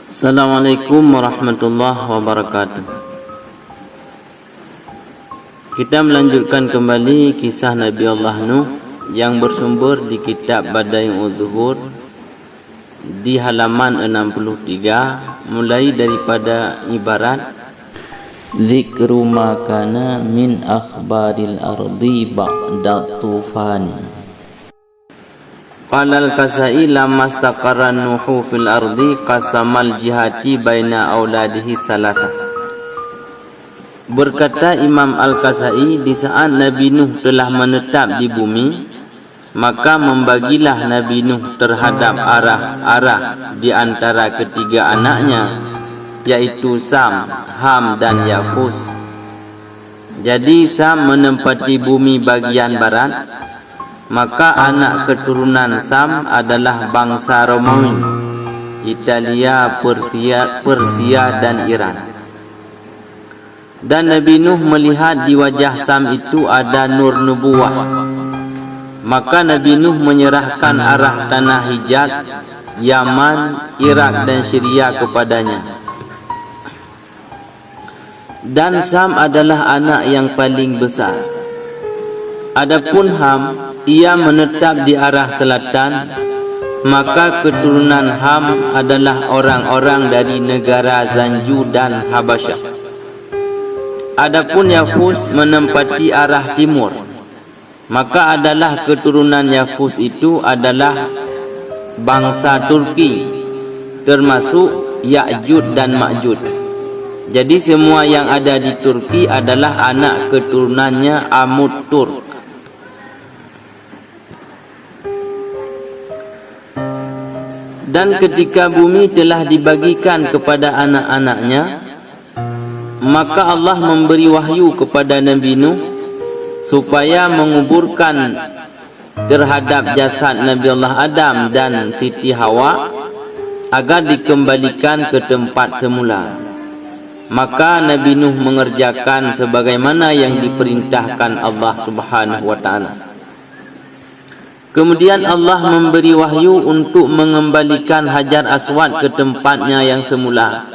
Assalamualaikum warahmatullahi wabarakatuh. Kita melanjutkan kembali kisah Nabi Allah Nuh yang bersumber di kitab Bada'i'uz Zuhur di halaman 63, mulai daripada ibarat Zikru ma kana min akhbaril ardi ba'da tufani. Qala al-Kasai lamma istaqarra Nuhu fil ardi qasamal jihati baina auladihi thalatha. Berkata Imam Al-Kasai, di saat Nabi Nuh telah menetap di bumi, maka membagilah Nabi Nuh terhadap arah-arah di antara ketiga anaknya, yaitu Sam, Ham dan Yafus. Jadi Sam menempati bumi bagian barat, maka anak keturunan Sam adalah bangsa Romawi, Italia, Persia dan Iran. Dan Nabi Nuh melihat di wajah Sam itu ada nur nubuwah. Maka Nabi Nuh menyerahkan arah tanah Hijaz, Yaman, Irak dan Syria kepadanya. Dan Sam adalah anak yang paling besar. Adapun Ham, ia menetap di arah selatan, maka keturunan Ham adalah orang-orang dari negara Zanju dan Habasyah. Adapun Yafus menempati arah timur, maka adalah keturunan Yafus itu adalah bangsa Turki, termasuk Ya'jud dan Ma'jud. Jadi semua yang ada di Turki adalah anak keturunannya Amud Turk. Dan ketika bumi telah dibagikan kepada anak-anaknya, maka Allah memberi wahyu kepada Nabi Nuh supaya menguburkan terhadap jasad Nabi Allah Adam dan Siti Hawa agar dikembalikan ke tempat semula. Maka Nabi Nuh mengerjakan sebagaimana yang diperintahkan Allah Subhanahu wa taala. Kemudian Allah memberi wahyu untuk mengembalikan Hajar Aswad ke tempatnya yang semula.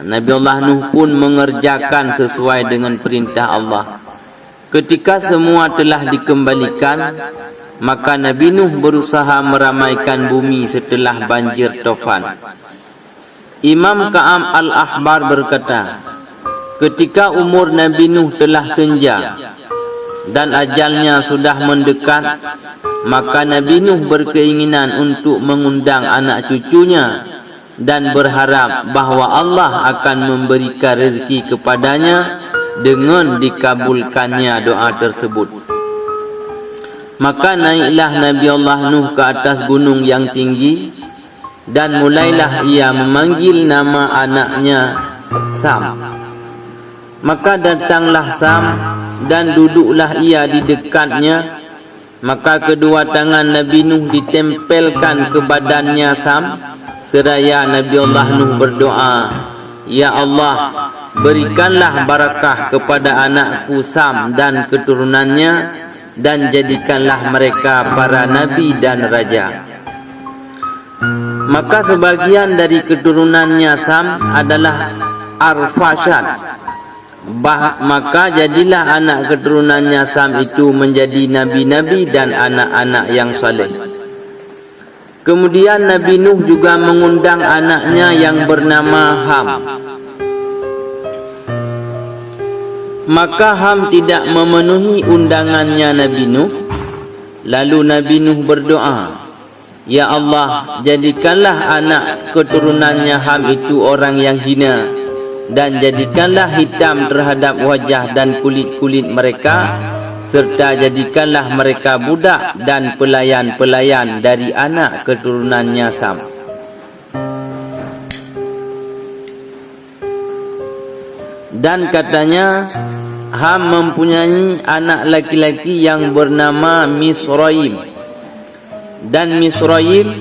Nabi Allah Nuh pun mengerjakan sesuai dengan perintah Allah. Ketika semua telah dikembalikan, maka Nabi Nuh berusaha meramaikan bumi setelah banjir tufan. Imam Ka'am Al-Ahbar berkata, ketika umur Nabi Nuh telah senja dan ajalnya sudah mendekat, maka Nabi Nuh berkeinginan untuk mengundang anak cucunya dan berharap bahawa Allah akan memberikan rezeki kepadanya dengan dikabulkannya doa tersebut. Maka naiklah Nabi Allah Nuh ke atas gunung yang tinggi dan mulailah ia memanggil nama anaknya Sam. Maka datanglah Sam dan duduklah ia di dekatnya. Maka kedua tangan Nabi Nuh ditempelkan ke badannya Sam, seraya Nabi Allah Nuh berdoa, Ya Allah, berikanlah barakah kepada anakku Sam dan keturunannya, dan jadikanlah mereka para nabi dan raja. Maka sebagian dari keturunannya Sam adalah Arfashad. Maka jadilah anak keturunannya Sam itu menjadi nabi-nabi dan anak-anak yang saleh. Kemudian Nabi Nuh juga mengundang anaknya yang bernama Ham. Maka Ham tidak memenuhi undangannya Nabi Nuh. Lalu Nabi Nuh berdoa, Ya Allah, jadikanlah anak keturunannya Ham itu orang yang hina, dan jadikanlah hitam terhadap wajah dan kulit-kulit mereka, serta jadikanlah mereka budak dan pelayan-pelayan dari anak keturunannya Sam. Dan katanya, Ham mempunyai anak laki-laki yang bernama Misraim. Dan Misraim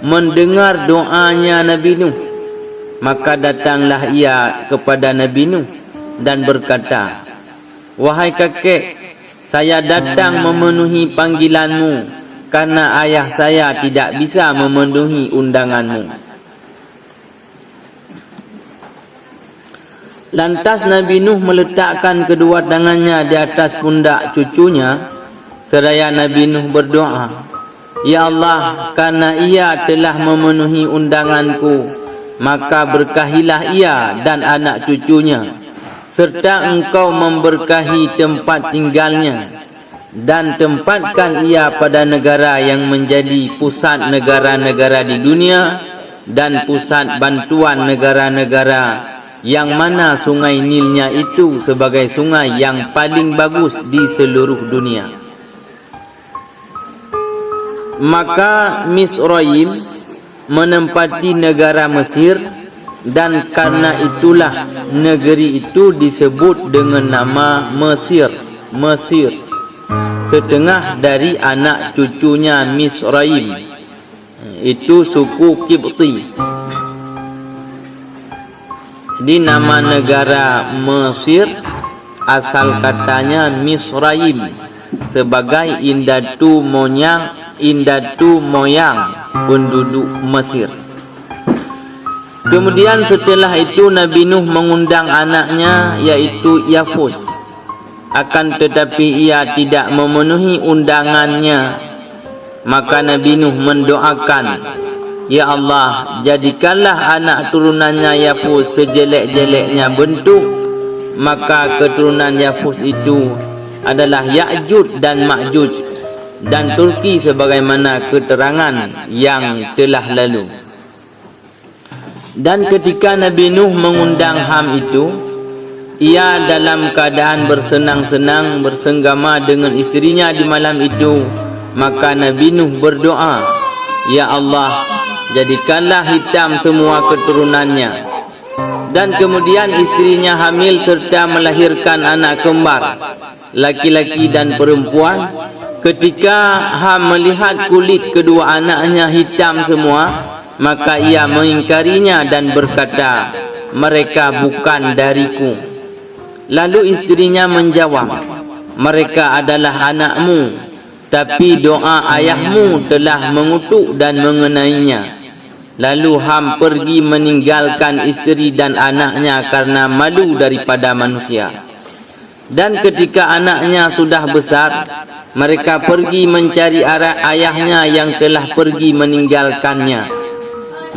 mendengar doanya Nabi Nuh. Maka datanglah ia kepada Nabi Nuh dan berkata, Wahai kakek, saya datang memenuhi panggilanmu karena ayah saya tidak bisa memenuhi undanganmu. Lantas Nabi Nuh meletakkan kedua tangannya di atas pundak cucunya seraya Nabi Nuh berdoa, "Ya Allah, karena ia telah memenuhi undanganku, maka berkahilah ia dan anak cucunya, serta engkau memberkahi tempat tinggalnya, dan tempatkan ia pada negara yang menjadi pusat negara-negara di dunia dan pusat bantuan negara-negara, yang mana sungai Nilnya itu sebagai sungai yang paling bagus di seluruh dunia." Maka Misraim menempati negara Mesir, dan karena itulah negeri itu disebut dengan nama Mesir. Mesir, setengah dari anak cucunya Misraim, itu suku Kipti. Di nama negara Mesir asal katanya Misraim sebagai indatu moyang penduduk Mesir. Kemudian setelah itu Nabi Nuh mengundang anaknya yaitu Yafus. Akan tetapi ia tidak memenuhi undangannya. Maka Nabi Nuh mendoakan, "Ya Allah, jadikanlah anak turunannya Yafus sejelek-jeleknya bentuk." Maka keturunan Yafus itu adalah Ya'juj dan Ma'juj dan Turki sebagaimana keterangan yang telah lalu. Dan ketika Nabi Nuh mengundang Ham itu, ia dalam keadaan bersenang-senang bersenggama dengan isterinya di malam itu. Maka Nabi Nuh berdoa, "Ya Allah, jadikanlah hitam semua keturunannya." Dan kemudian isterinya hamil serta melahirkan anak kembar, laki-laki dan perempuan. Ketika Ham melihat kulit kedua anaknya hitam semua, maka ia mengingkarinya dan berkata, "Mereka bukan dariku." Lalu istrinya menjawab, "Mereka adalah anakmu, tapi doa ayahmu telah mengutuk dan mengenainya." Lalu Ham pergi meninggalkan istri dan anaknya karena malu daripada manusia. Dan ketika anaknya sudah besar, mereka pergi mencari ayahnya yang telah pergi meninggalkannya.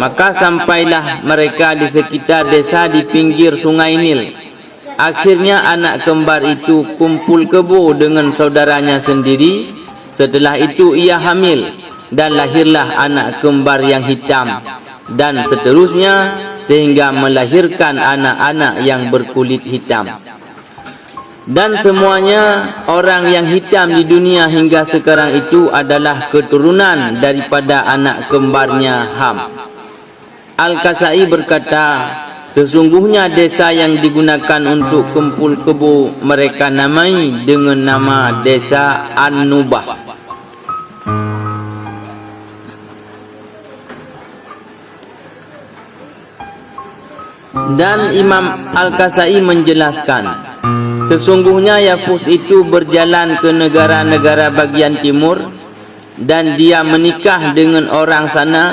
Maka sampailah mereka di sekitar desa di pinggir sungai Nil. Akhirnya anak kembar itu kumpul kebo dengan saudaranya sendiri. Setelah itu ia hamil dan lahirlah anak kembar yang hitam, dan seterusnya sehingga melahirkan anak-anak yang berkulit hitam. Dan semuanya orang yang hitam di dunia hingga sekarang itu adalah keturunan daripada anak kembarnya Ham. Al-Kasai berkata, sesungguhnya desa yang digunakan untuk kumpul kebo mereka namai dengan nama desa An-Nubah. Dan Imam Al-Kasai menjelaskan, sesungguhnya Yafus itu berjalan ke negara-negara bagian timur dan dia menikah dengan orang sana.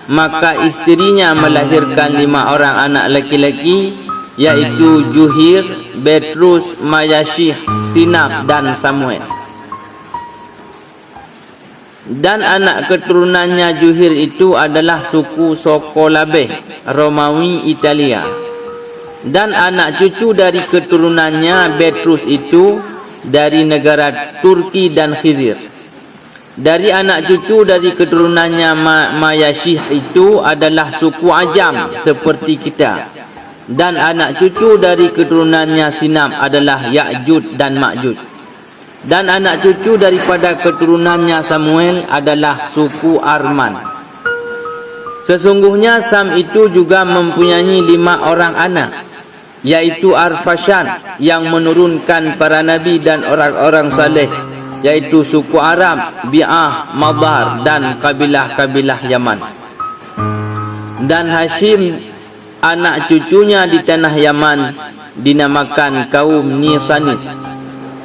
Maka isterinya melahirkan 5 orang anak laki-laki, yaitu Juhir, Betrus, Mayashih, Sinab dan Samuel. Dan anak keturunannya Juhir itu adalah suku Sokolabe, Romawi Italia. Dan anak cucu dari keturunannya Betrus itu dari negara Turki dan Khizir. Dari anak cucu dari keturunannya Mayashih itu adalah suku Ajam seperti kita. Dan anak cucu dari keturunannya Sinam adalah Ya'juj dan Ma'juj. Dan anak cucu daripada keturunannya Samuel adalah suku Arman. Sesungguhnya Sam itu juga mempunyai 5 orang anak, yaitu Arfashan yang menurunkan para nabi dan orang-orang saleh, yaitu suku Arab, Bi'ah, Madar dan kabilah-kabilah Yaman. Dan Hashim anak cucunya di tanah Yaman dinamakan kaum Nisanis,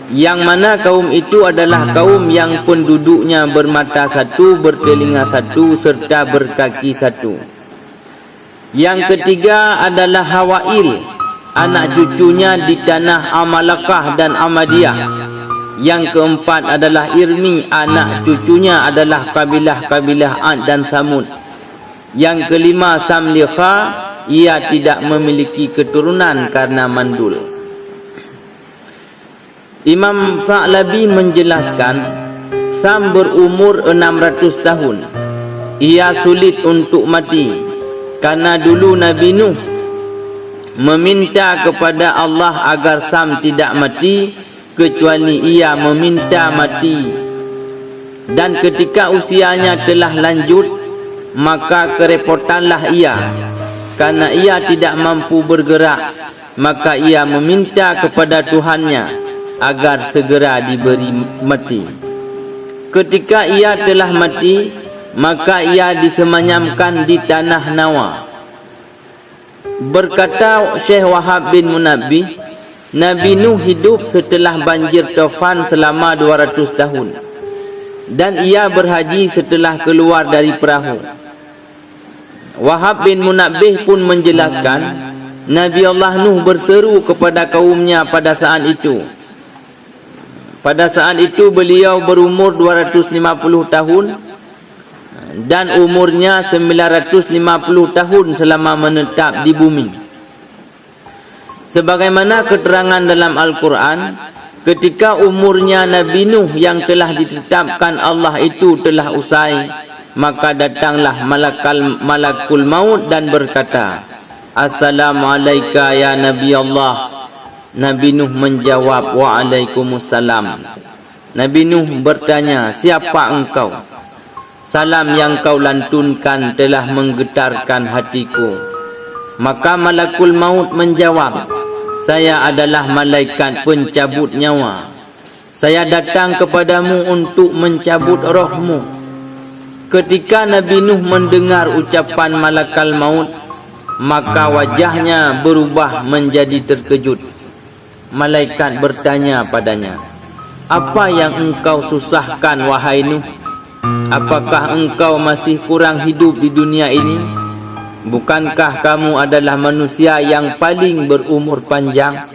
yang mana kaum itu adalah kaum yang penduduknya bermata satu, bertelinga satu serta berkaki satu. Yang ketiga adalah Hawail, anak cucunya di tanah Amalakah dan Amadiyah. Yang keempat adalah Irmi, anak cucunya adalah kabilah-kabilah Ad dan Samud. Yang kelima Samlikha, ia tidak memiliki keturunan karena mandul. Imam Tha'labi menjelaskan, Sam berumur 600 tahun. Ia sulit untuk mati karena dulu Nabi Nuh meminta kepada Allah agar Sam tidak mati kecuali ia meminta mati. Dan ketika usianya telah lanjut, maka kerepotanlah ia karena ia tidak mampu bergerak. Maka ia meminta kepada Tuhannya agar segera diberi mati. Ketika ia telah mati, maka ia disemayamkan di tanah Nawa. Berkata Syekh Wahab bin Munabbih, Nabi Nuh hidup setelah banjir tufan selama 200 tahun. Dan ia berhaji setelah keluar dari perahu. Wahab bin Munabbih pun menjelaskan, Nabi Allah Nuh berseru kepada kaumnya pada saat itu. Pada saat itu beliau berumur 250 tahun dan umurnya 950 tahun selama menetap di bumi. Sebagaimana keterangan dalam Al-Quran, ketika umurnya Nabi Nuh yang telah ditetapkan Allah itu telah usai, maka datanglah malakul maut dan berkata, Assalamualaikum ya Nabi Allah. Nabi Nuh menjawab, Waalaikumsalam. Nabi Nuh bertanya, siapa engkau? Salam yang kau lantunkan telah menggetarkan hatiku. Maka malakul maut menjawab, saya adalah malaikat pencabut nyawa. Saya datang kepadamu untuk mencabut rohmu. Ketika Nabi Nuh mendengar ucapan malakal maut, maka wajahnya berubah menjadi terkejut. Malaikat bertanya padanya, apa yang engkau susahkan wahai Nuh? Apakah engkau masih kurang hidup di dunia ini? Bukankah kamu adalah manusia yang paling berumur panjang?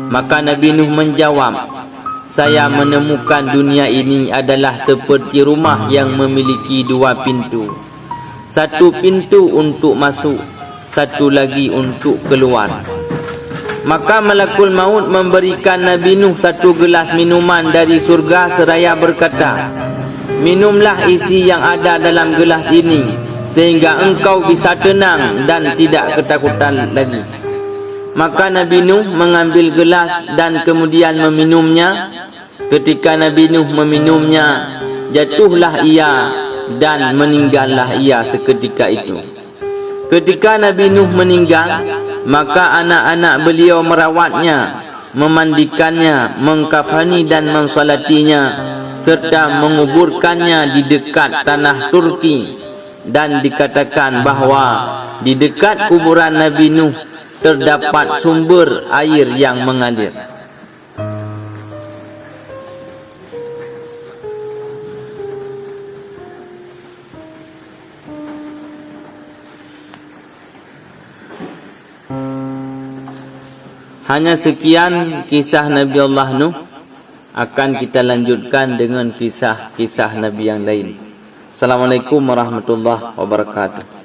Maka Nabi Nuh menjawab, saya menemukan dunia ini adalah seperti rumah yang memiliki dua pintu. Satu pintu untuk masuk, satu lagi untuk keluar. Maka malakul maut memberikan Nabi Nuh satu gelas minuman dari surga seraya berkata, minumlah isi yang ada dalam gelas ini, sehingga engkau bisa tenang dan tidak ketakutan lagi. Maka Nabi Nuh mengambil gelas dan kemudian meminumnya. Ketika Nabi Nuh meminumnya, jatuhlah ia dan meninggallah ia seketika itu. Ketika Nabi Nuh meninggal, maka anak-anak beliau merawatnya, memandikannya, mengkafani dan mensolatinya, serta menguburkannya di dekat tanah Turki. Dan dikatakan bahawa di dekat kuburan Nabi Nuh terdapat sumber air yang mengalir. Hanya sekian kisah Nabi Allah Nuh. Akan kita lanjutkan dengan kisah-kisah Nabi yang lain. Assalamualaikum warahmatullahi wabarakatuh.